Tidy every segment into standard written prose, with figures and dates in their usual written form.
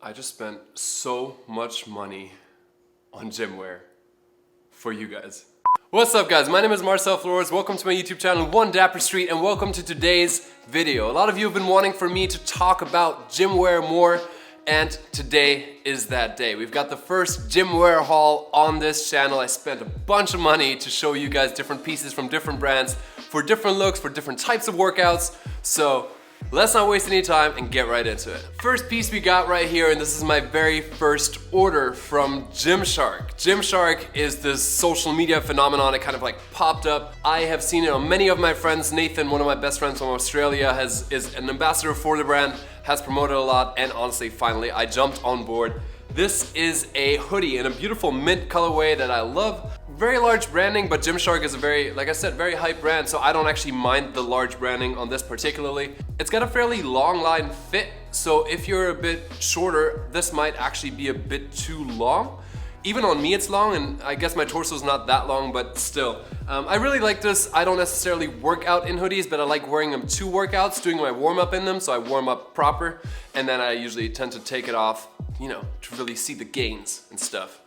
I just spent so much money on gym wear for you guys. What's up guys, my name is Marcel Flores, welcome to my YouTube channel, One Dapper Street, and welcome to today's video. A lot of you have been wanting for me to talk about gym wear more, and today is that day. We've got the first gym wear haul on this channel. I spent a bunch of money to show you guys different pieces from different brands, for different looks, for different types of workouts, so let's not waste any time and get right into it. First piece we got right here, and this is my very first order from Gymshark. Gymshark is this social media phenomenon. It kind of like popped up. I have seen it on many of my friends. Nathan, one of my best friends from Australia, is an ambassador for the brand, has promoted a lot, and honestly, finally, I jumped on board. This is a hoodie in a beautiful mint colorway that I love. Very large branding, but Gymshark is a very, like I said, very hype brand, so I don't actually mind the large branding on this particularly. It's got a fairly long line fit, so if you're a bit shorter, this might actually be a bit too long. Even on me it's long, and I guess my torso is not that long, but still. I really like this. I don't necessarily work out in hoodies, but I like wearing them to workouts, doing my warm up in them, so I warm up proper, and then I usually tend to take it off, you know, to really see the gains and stuff.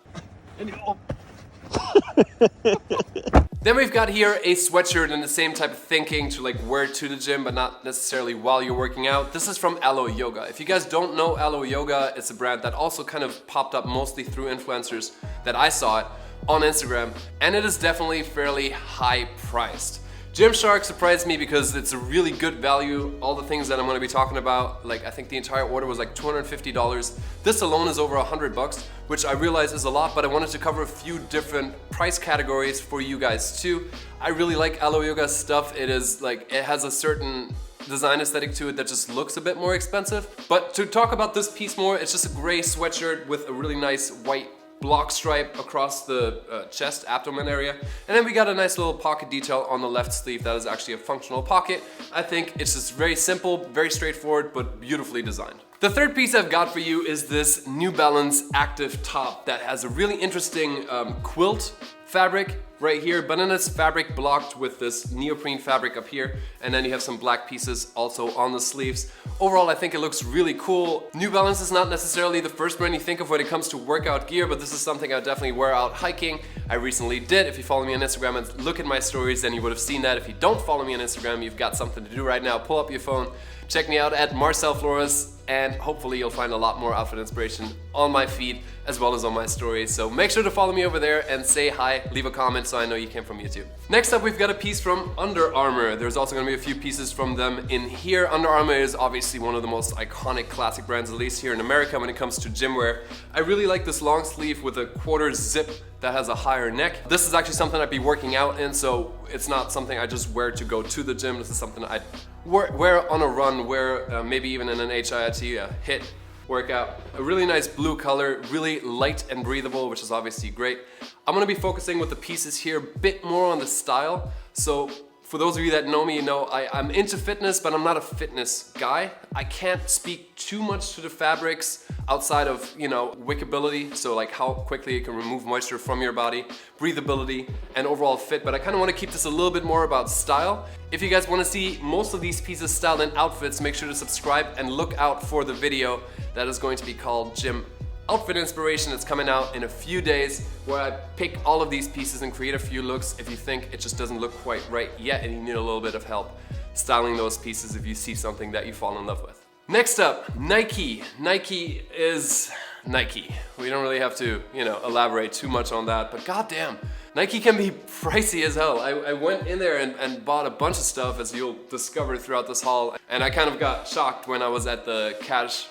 Then we've got here a sweatshirt in the same type of thinking to like wear to the gym, but not necessarily while you're working out. This is from Alo Yoga. If you guys don't know Alo Yoga, it's a brand that also kind of popped up mostly through influencers that I saw it on Instagram, and it is definitely fairly high priced. Gymshark surprised me because it's a really good value. All the things that I'm going to be talking about, like I think the entire order was like $250. This alone is over $100, which I realize is a lot, but I wanted to cover a few different price categories for you guys too. I really like Alo Yoga stuff. It is like, it has a certain design aesthetic to it that just looks a bit more expensive. But to talk about this piece more, it's just a gray sweatshirt with a really nice white block stripe across the chest, abdomen area. And then we got a nice little pocket detail on the left sleeve that is actually a functional pocket. I think it's just very simple, very straightforward, but beautifully designed. The third piece I've got for you is this New Balance active top that has a really interesting quilt fabric right here, but then it's fabric blocked with this neoprene fabric up here, and then you have some black pieces also on the sleeves. Overall, I think it looks really cool. New Balance is not necessarily the first brand you think of when it comes to workout gear, but this is something I definitely wear out hiking. I recently did. If you follow me on Instagram and look at my stories, then you would have seen that. If you don't follow me on Instagram, you've got something to do right now. Pull up your phone, check me out at Marcel Flores, and hopefully you'll find a lot more outfit inspiration on my feed as well as on my stories. So make sure to follow me over there and say hi, leave a comment so I know you came from YouTube. Next up, we've got a piece from Under Armour. There's also gonna be a few pieces from them in here. Under Armour is obviously one of the most iconic classic brands, at least here in America when it comes to gym wear. I really like this long sleeve with a quarter zip that has a higher neck. This is actually something I'd be working out in, so it's not something I just wear to go to the gym. This is something I'd wear on a run, wear maybe even in an HIIT, a HIIT workout. A really nice blue color, really light and breathable, which is obviously great. I'm gonna be focusing with the pieces here a bit more on the style. So for those of you that know me, you know I'm into fitness, but I'm not a fitness guy. I can't speak too much to the fabrics outside of, you know, wickability, so like how quickly it can remove moisture from your body, breathability, and overall fit, but I kind of want to keep this a little bit more about style. If you guys want to see most of these pieces styled in outfits, make sure to subscribe and look out for the video that is going to be called Gym Outfit Inspiration. It's coming out in a few days, where I pick all of these pieces and create a few looks if you think it just doesn't look quite right yet and you need a little bit of help styling those pieces if you see something that you fall in love with. Next up, Nike. Nike is Nike. We don't really have to, you know, elaborate too much on that, but goddamn, Nike can be pricey as hell. I went in there and bought a bunch of stuff, as you'll discover throughout this haul, and I kind of got shocked when I was at the cash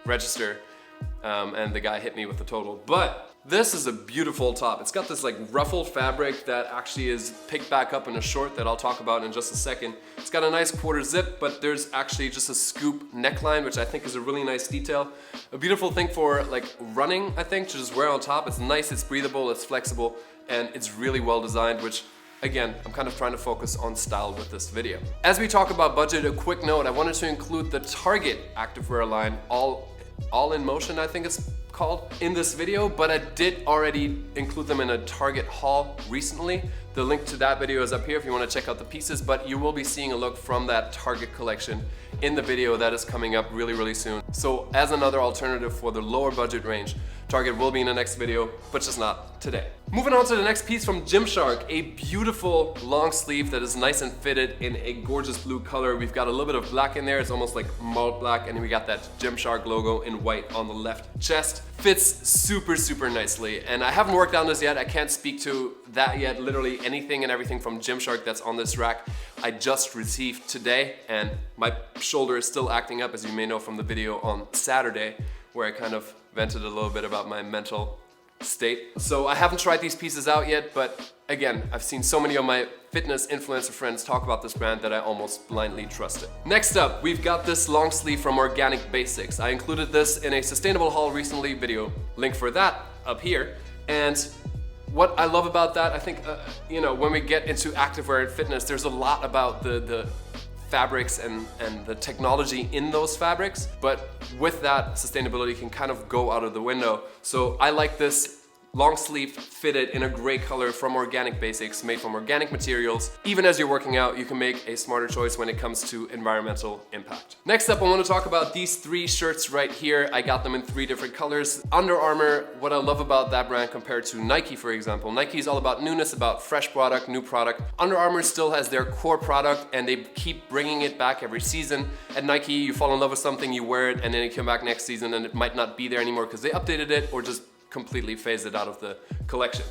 register and the guy hit me with the total. But this is a beautiful top. It's got this like ruffled fabric that actually is picked back up in a short that I'll talk about in just a second. It's got a nice quarter zip, but there's actually just a scoop neckline, which I think is a really nice detail. A beautiful thing for like running, I think, to just wear on top. It's nice, it's breathable, it's flexible, and it's really well designed, which again, I'm kind of trying to focus on style with this video. As we talk about budget, a quick note, I wanted to include the Target activewear line, All in Motion, I think it's called, in this video, but I did already include them in a Target haul recently. The link to that video is up here if you want to check out the pieces, but you will be seeing a look from that Target collection in the video that is coming up really soon. So as another alternative for the lower budget range, Target will be in the next video, but just not today. Moving on to the next piece from Gymshark, a beautiful long sleeve that is nice and fitted in a gorgeous blue color. We've got a little bit of black in there, it's almost like malt black, and we got that Gymshark logo in white on the left chest. Fits super nicely, and I haven't worked on this yet. I can't speak to that yet. Literally anything and everything from Gymshark that's on this rack I just received today, and my shoulder is still acting up, as you may know from the video on Saturday, where I kind of vented a little bit about my mental state. So I haven't tried these pieces out yet, but again, I've seen so many of my fitness influencer friends talk about this brand that I almost blindly trust it. Next up, we've got this long sleeve from Organic Basics. I included this in a sustainable haul recently, video link for that up here. And what I love about that, I think, you know, when we get into activewear and fitness, there's a lot about the fabrics and the technology in those fabrics, but with that, sustainability can kind of go out of the window. So I like this long sleeve fitted in a gray color from Organic Basics, made from organic materials. Even as you're working out, you can make a smarter choice when it comes to environmental impact. Next up, I want to talk about these 3 shirts right here. I got them in 3 different colors. Under Armour, what I love about that brand compared to Nike, for example. Nike is all about newness, about fresh product, new product. Under Armour still has their core product and they keep bringing it back every season. At Nike, you fall in love with something, you wear it, and then you come back next season and it might not be there anymore because they updated it or just completely phased it out of the collection.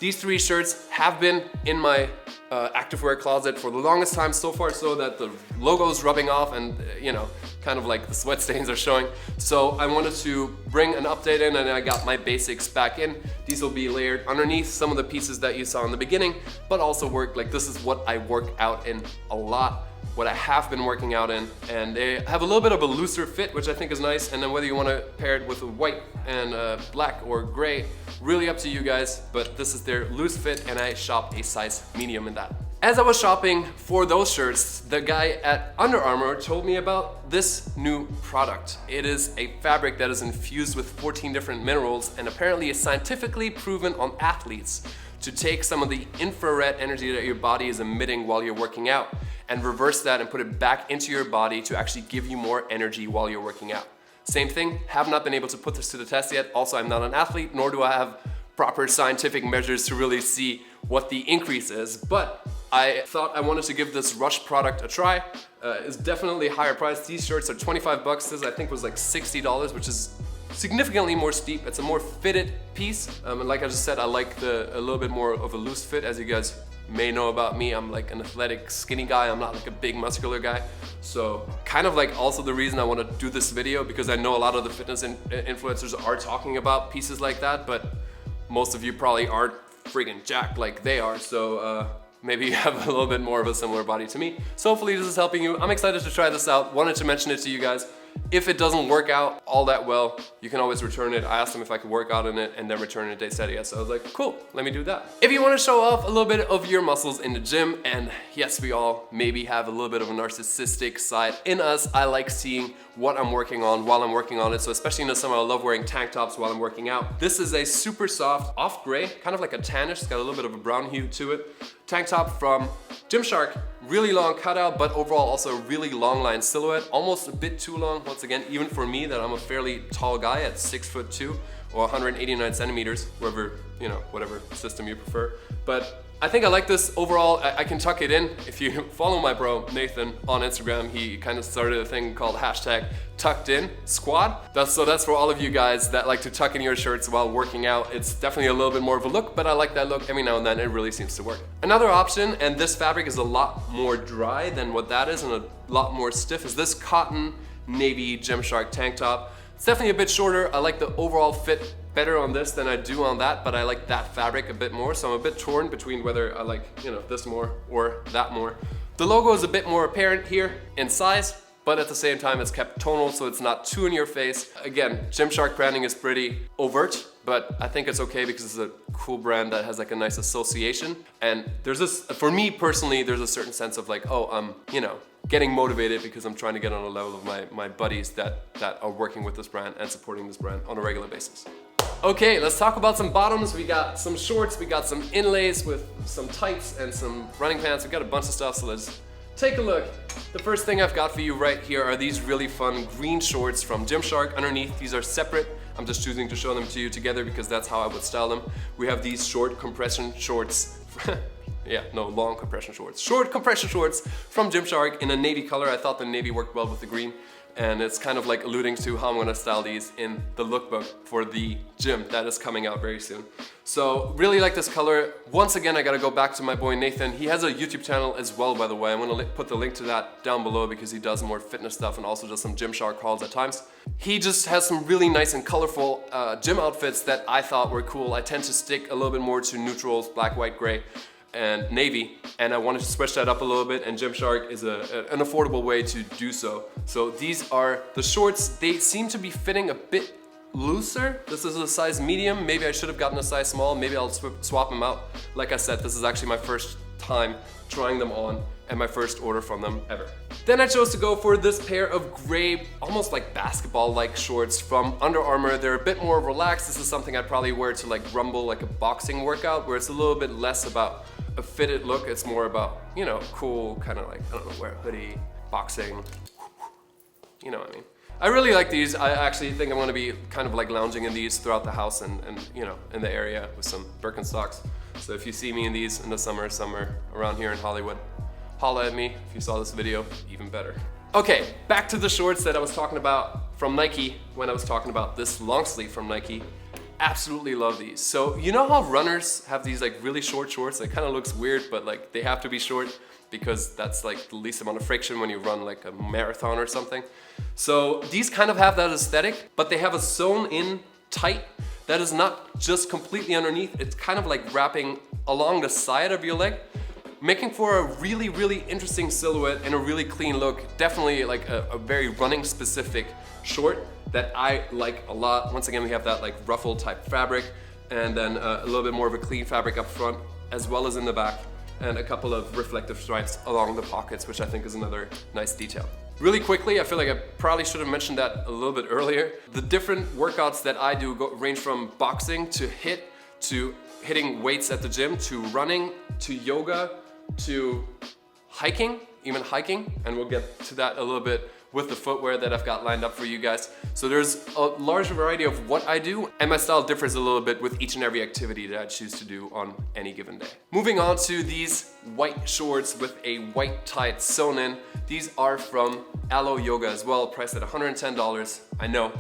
These 3 shirts have been in my activewear closet for the longest time, so far so that the logo is rubbing off and you know, kind of like the sweat stains are showing. So I wanted to bring an update in, and I got my basics back in. These will be layered underneath some of the pieces that you saw in the beginning, but also work like this is what I work out in a lot, what I have been working out in, and they have a little bit of a looser fit, which I think is nice. And then whether you want to pair it with a white and black or gray, really up to you guys, but this is their loose fit and I shop a size medium in that. As I was shopping for those shirts, the guy at Under Armour told me about this new product. It is a fabric that is infused with 14 different minerals and apparently is scientifically proven on athletes to take some of the infrared energy that your body is emitting while you're working out and reverse that and put it back into your body to actually give you more energy while you're working out. Same thing, have not been able to put this to the test yet. Also, I'm not an athlete, nor do I have proper scientific measures to really see what the increase is, but I thought I wanted to give this Rush product a try. It's definitely higher price. These shirts are 25 bucks. This I think was like $60, which is significantly more steep. It's a more fitted piece. And like I just said, I like a little bit more of a loose fit. As you guys may know about me, I'm like an athletic, skinny guy. I'm not like a big muscular guy. So kind of like also the reason I want to do this video, because I know a lot of the fitness influencers are talking about pieces like that, but most of you probably aren't friggin' jacked like they are. So maybe you have a little bit more of a similar body to me. So hopefully this is helping you. I'm excited to try this out. Wanted to mention it to you guys. If it doesn't work out all that well, you can always return it. I asked them if I could work out in it and then return it. They said yes. So I was like, cool, let me do that. If you want to show off a little bit of your muscles in the gym, and yes, we all maybe have a little bit of a narcissistic side in us. I like seeing what I'm working on while I'm working on it. So especially in the summer, I love wearing tank tops while I'm working out. This is a super soft off gray, kind of like a tannish. It's got a little bit of a brown hue to it. Tank top from Gymshark, really long cutout, but overall also a really long line silhouette, almost a bit too long, once again, even for me that I'm a fairly tall guy at 6'2" or 189 centimeters, wherever, you know, whatever system you prefer. But I think I like this overall. I can tuck it in. If you follow my bro Nathan on Instagram, he kind of started a thing called #TuckedInSquad. That's for all of you guys that like to tuck in your shirts while working out. It's definitely a little bit more of a look, but I like that look every now and then. It really seems to work. Another option, and this fabric is a lot more dry than what that is and a lot more stiff, is this cotton navy Gymshark tank top. It's definitely a bit shorter. I like the overall fit better on this than I do on that, but I like that fabric a bit more, so I'm a bit torn between whether I like, you know, this more or that more. The logo is a bit more apparent here in size, but at the same time it's kept tonal, so it's not too in your face. Again, Gymshark branding is pretty overt, but I think it's okay because it's a cool brand that has like a nice association. And there's this, for me personally, there's a certain sense of like, oh, I'm, you know, getting motivated because I'm trying to get on a level of my buddies that are working with this brand and supporting this brand on a regular basis. Okay, let's talk about some bottoms. We got some shorts, we got some inlays with some tights and some running pants. We got a bunch of stuff, so let's take a look. The first thing I've got for you right here are these really fun green shorts from Gymshark. Underneath, these are separate. I'm just choosing to show them to you together because that's how I would style them. We have these short compression shorts. Long compression shorts. Short compression shorts from Gymshark in a navy color. I thought the navy worked well with the green. And it's kind of like alluding to how I'm gonna style these in the lookbook for the gym that is coming out very soon. So really like this color. Once again, I gotta go back to my boy Nathan. He has a YouTube channel as well, by the way. I'm gonna put the link to that down below because he does more fitness stuff and also does some Gymshark hauls at times. He just has some really nice and colorful gym outfits that I thought were cool. I tend to stick a little bit more to neutrals, black, white, gray, and navy, and I wanted to switch that up a little bit, and Gymshark is an affordable way to do so. So these are the shorts. They seem to be fitting a bit looser. This is a size medium. Maybe I should have gotten a size small. Maybe I'll swap them out. Like I said, this is actually my first time trying them on and my first order from them ever. Then I chose to go for this pair of gray, almost like basketball-like shorts from Under Armour. They're a bit more relaxed. This is something I'd probably wear to like rumble like a boxing workout, where it's a little bit less about a fitted look. It's more about, you know, cool, kind of like, I don't know, wear a hoodie, boxing, you know what I mean. I really like these. I actually think I'm gonna be kind of like lounging in these throughout the house and you know, in the area with some Birkenstocks. So if you see me in these in the summer, somewhere around here in Hollywood, holla at me. If you saw this video, even better. Okay, back to the shorts that I was talking about from Nike when I was talking about this long sleeve from Nike. Absolutely love these. So you know how runners have these like really short shorts that kind of looks weird, but like they have to be short because that's like the least amount of friction when you run like a marathon or something. So these kind of have that aesthetic, but they have a sewn in tight that is not just completely underneath. It's kind of like wrapping along the side of your leg, making for a really, really interesting silhouette and a really clean look. Definitely like a very running specific short that I like a lot. Once again, we have that like ruffle type fabric and then a little bit more of a clean fabric up front as well as in the back, and a couple of reflective stripes along the pockets, which I think is another nice detail. Really quickly, I feel like I probably should have mentioned that a little bit earlier. The different workouts that I do range from boxing to HIIT, to hitting weights at the gym, to running, to yoga, to hiking, even hiking, and we'll get to that a little bit with the footwear that I've got lined up for you guys. So there's a large variety of what I do, and my style differs a little bit with each and every activity that I choose to do on any given day. Moving on to these white shorts with a white tie sewn in. These are from Alo Yoga as well, priced at $110. I know,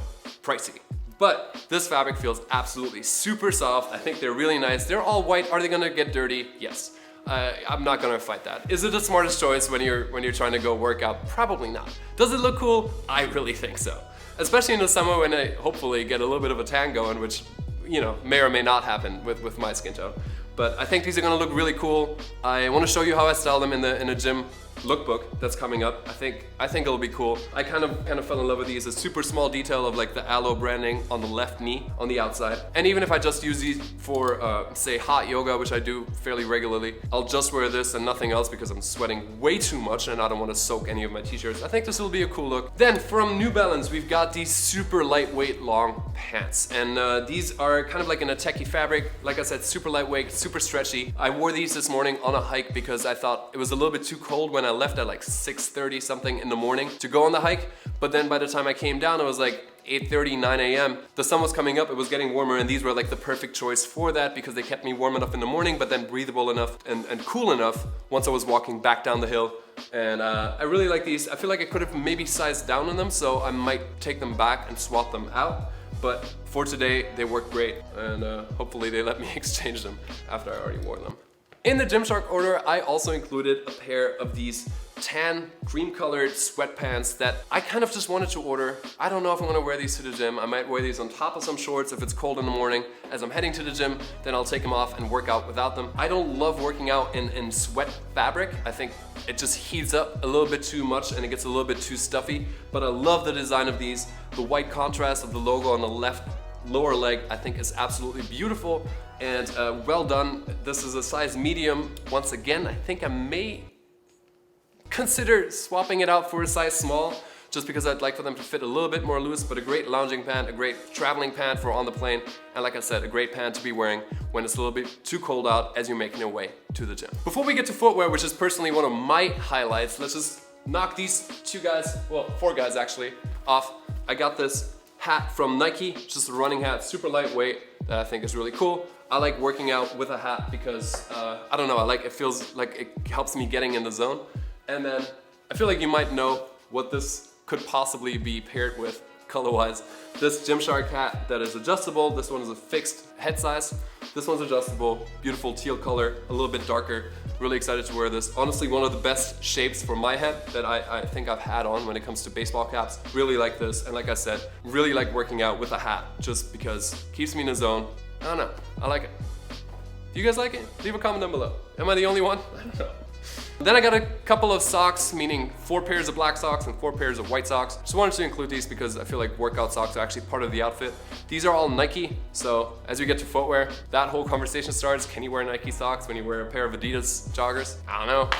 pricey. But this fabric feels absolutely super soft. I think they're really nice. They're all white. Are they gonna get dirty? Yes. I'm not gonna fight that. Is it the smartest choice when you're trying to go work out? Probably not. Does it look cool? I really think so. Especially in the summer when I hopefully get a little bit of a tan going, which, you know, may or may not happen with my skin tone. But I think these are gonna look really cool. I wanna show you how I style them in a gym lookbook that's coming up. I think it'll be cool. I kind of fell in love with these. A super small detail of like the Alo branding on the left knee on the outside. And even if I just use these for say hot yoga, which I do fairly regularly, I'll just wear this and nothing else because I'm sweating way too much and I don't want to soak any of my t-shirts. I think this will be a cool look. Then from New Balance, we've got these super lightweight long pants, and these are kind of like in a techie fabric. Like I said, super lightweight, super stretchy. I wore these this morning on a hike because I thought it was a little bit too cold when I left at like 6:30 something in the morning to go on the hike. But then by the time I came down, it was like 8:30, 9 a.m. The sun was coming up, it was getting warmer, and these were like the perfect choice for that because they kept me warm enough in the morning, but then breathable enough and cool enough once I was walking back down the hill. And I really like these. I feel like I could have maybe sized down on them, so I might take them back and swap them out. But for today, they work great, and hopefully they let me exchange them after I already wore them. In the Gymshark order, I also included a pair of these tan, cream-colored sweatpants that I kind of just wanted to order. I don't know if I'm gonna wear these to the gym. I might wear these on top of some shorts if it's cold in the morning. As I'm heading to the gym, then I'll take them off and work out without them. I don't love working out in sweat fabric. I think it just heats up a little bit too much and it gets a little bit too stuffy, but I love the design of these. The white contrast of the logo on the left lower leg I think is absolutely beautiful and well done. This is a size medium. Once again, I think I may consider swapping it out for a size small just because I'd like for them to fit a little bit more loose, but a great lounging pant, a great traveling pant for on the plane, and like I said, a great pant to be wearing when it's a little bit too cold out as you're making your way to the gym. Before we get to footwear, which is personally one of my highlights, let's just knock these two guys, well, four guys actually, off. I got this hat from Nike, just a running hat, super lightweight, that I think is really cool. I like working out with a hat because, I don't know, it feels like it helps me getting in the zone. And then I feel like you might know what this could possibly be paired with color-wise. This Gymshark hat that is adjustable, this one is a fixed head size. This one's adjustable, beautiful teal color, a little bit darker. Really excited to wear this. Honestly, one of the best shapes for my head that I think I've had on when it comes to baseball caps. Really like this, and like I said, really like working out with a hat just because it keeps me in the zone. I don't know, I like it. Do you guys like it? Leave a comment down below. Am I the only one? I don't know. Then I got a couple of socks, meaning 4 pairs of black socks and 4 pairs of white socks. Just wanted to include these because I feel like workout socks are actually part of the outfit. These are all Nike, so as we get to footwear, that whole conversation starts. Can you wear Nike socks when you wear a pair of Adidas joggers? I don't know.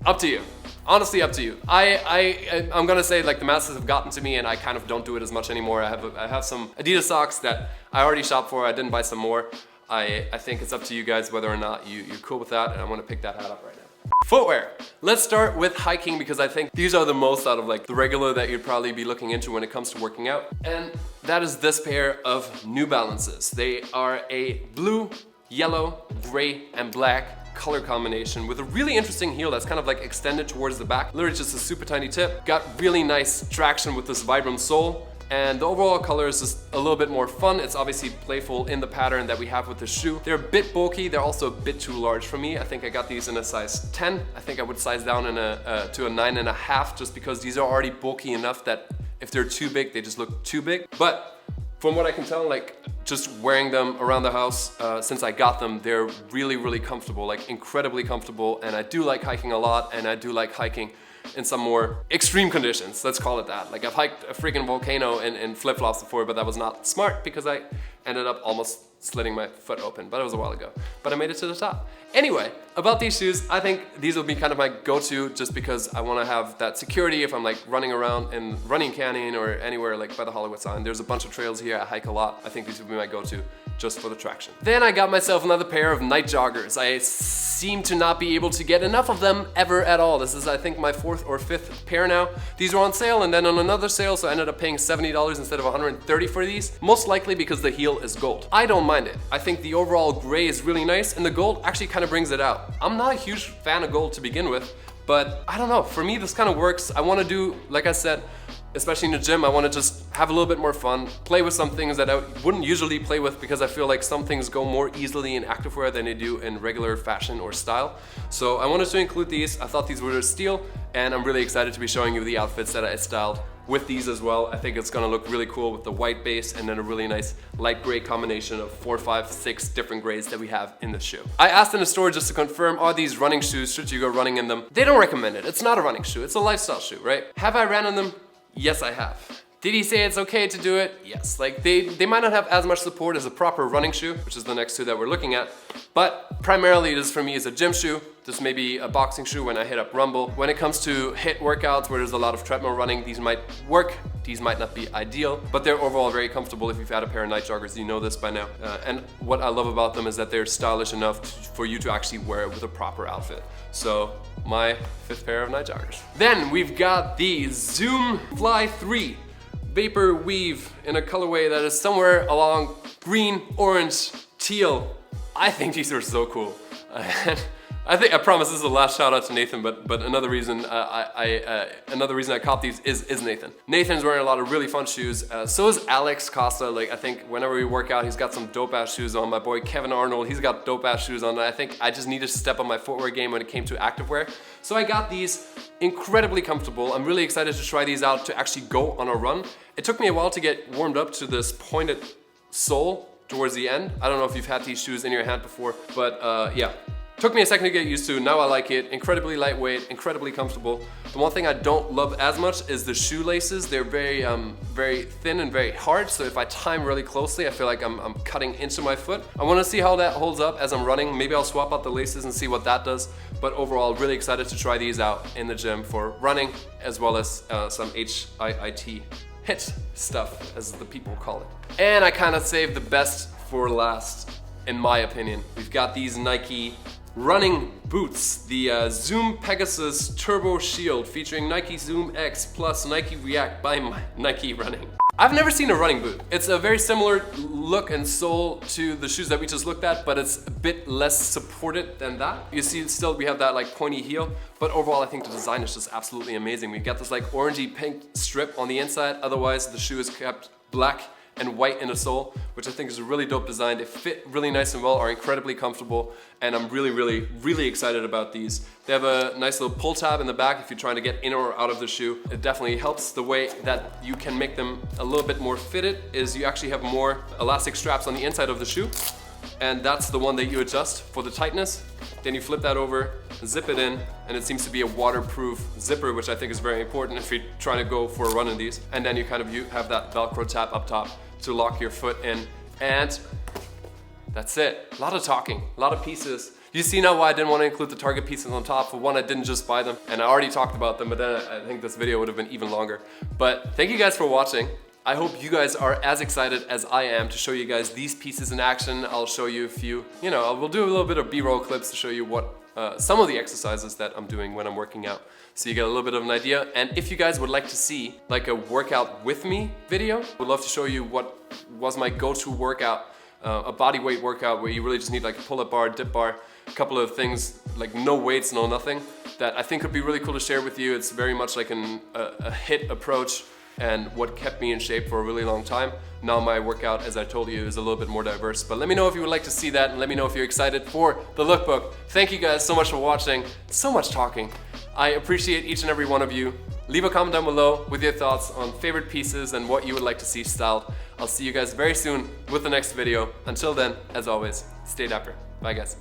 Up to you. Honestly, up to you. I'm gonna say like the masses have gotten to me and I kind of don't do it as much anymore. I have some Adidas socks that I already shopped for. I didn't buy some more. I think it's up to you guys whether or not you're cool with that, and I'm gonna pick that hat up right now. Footwear. Let's start with hiking because I think these are the most out of like the regular that you'd probably be looking into when it comes to working out. And that is this pair of New Balances. They are a blue, yellow, gray, and black color combination with a really interesting heel that's kind of like extended towards the back. Literally just a super tiny tip. Got really nice traction with this Vibram sole. And the overall color is just a little bit more fun. It's obviously playful in the pattern that we have with the shoe. They're a bit bulky. They're also a bit too large for me. I think I got these in a size 10. I think I would size down to a 9.5 just because these are already bulky enough that if they're too big, they just look too big. But from what I can tell, like just wearing them around the house since I got them, they're really, really comfortable, like incredibly comfortable. And I do like hiking a lot, and I do like hiking in some more extreme conditions, let's call it that. Like I've hiked a freaking volcano in flip-flops before, but that was not smart because I ended up almost slitting my foot open, but it was a while ago. But I made it to the top. Anyway, about these shoes, I think these will be kind of my go-to just because I want to have that security if I'm like running around in Running Canyon or anywhere like by the Hollywood sign. There's a bunch of trails here, I hike a lot. I think these would be my go-to just for the traction. Then I got myself another pair of night joggers. I seem to not be able to get enough of them ever at all. This is I think my 4th or 5th pair now. These were on sale and then on another sale, so I ended up paying $70 instead of $130 for these. Most likely because the heel is gold. I don't mind it. I think the overall gray is really nice and the gold actually kind of brings it out. I'm not a huge fan of gold to begin with, but I don't know, for me this kind of works. I want to do, like I said, especially in the gym, I want to just have a little bit more fun, play with some things that I wouldn't usually play with because I feel like some things go more easily in activewear than they do in regular fashion or style. So I wanted to include these. I thought these were a steal, and I'm really excited to be showing you the outfits that I styled with these as well. I think it's gonna look really cool with the white base and then a really nice light gray combination of 4, 5, 6 different grays that we have in the shoe. I asked in the store just to confirm, are these running shoes, should you go running in them? They don't recommend it. It's not a running shoe, it's a lifestyle shoe, right? Have I ran in them? Yes, I have. Did he say it's okay to do it? Yes. Like they might not have as much support as a proper running shoe, which is the next two that we're looking at, but primarily this for me is a gym shoe. This may be a boxing shoe when I hit up Rumble. When it comes to HIIT workouts where there's a lot of treadmill running, these might work. These might not be ideal, but they're overall very comfortable. If you've had a pair of night joggers, you know this by now. And what I love about them is that they're stylish enough for you to actually wear it with a proper outfit. So my 5th pair of night joggers. Then we've got the Zoom Fly 3 Vapor Weave in a colorway that is somewhere along green, orange, teal. I think these are so cool. I promise this is the last shout out to Nathan, but another reason I copped these is Nathan. Nathan's wearing a lot of really fun shoes. So is Alex Costa. Like I think whenever we work out, he's got some dope ass shoes on. My boy Kevin Arnold, he's got dope ass shoes on. I think I just needed to step up my footwear game when it came to activewear. So I got these, incredibly comfortable. I'm really excited to try these out to actually go on a run. It took me a while to get warmed up to this pointed sole towards the end. I don't know if you've had these shoes in your hand before, but yeah. Took me a second to get used to, now I like it. Incredibly lightweight, incredibly comfortable. The one thing I don't love as much is the shoelaces. They're very thin and very hard, so if I time really closely, I feel like I'm cutting into my foot. I wanna see how that holds up as I'm running. Maybe I'll swap out the laces and see what that does. But overall, really excited to try these out in the gym for running, as well as some HIIT stuff, as the people call it. And I kind of saved the best for last, in my opinion. We've got these Nike running boots, the Zoom Pegasus Turbo Shield featuring Nike Zoom X plus Nike React by Nike Running. I've never seen a running boot. It's a very similar look and sole to the shoes that we just looked at, but it's a bit less supported than that. You see still we have that like pointy heel, but overall I think the design is just absolutely amazing. We've got this like orangey pink strip on the inside, otherwise the shoe is kept black and white in the sole, which I think is a really dope design. They fit really nice and well, are incredibly comfortable, and I'm really excited about these. They have a nice little pull tab in the back if you're trying to get in or out of the shoe. It definitely helps. The way that you can make them a little bit more fitted is you actually have more elastic straps on the inside of the shoe, and that's the one that you adjust for the tightness. Then you flip that over, zip it in, and it seems to be a waterproof zipper, which I think is very important if you're trying to go for a run in these. And then you have that Velcro tab up top to lock your foot in, and that's it. A lot of talking, a lot of pieces. You see now why I didn't want to include the Target pieces on top. For one, I didn't just buy them, and I already talked about them, but then I think this video would have been even longer. But thank you guys for watching. I hope you guys are as excited as I am to show you guys these pieces in action. I'll show you a few, we'll do a little bit of B-roll clips to show you what some of the exercises that I'm doing when I'm working out, so you get a little bit of an idea. And if you guys would like to see like a workout with me video, would love to show you what was my go-to workout, a body weight workout where you really just need like a pull-up bar, dip bar, a couple of things like no weights, no nothing, that I think could be really cool to share with you. It's very much like a HIIT approach, and what kept me in shape for a really long time. Now my workout, as I told you, is a little bit more diverse. But let me know if you would like to see that, and let me know if you're excited for the lookbook. Thank you guys so much for watching. So much talking. I appreciate each and every one of you. Leave a comment down below with your thoughts on favorite pieces and what you would like to see styled. I'll see you guys very soon with the next video. Until then, as always, stay dapper. Bye guys.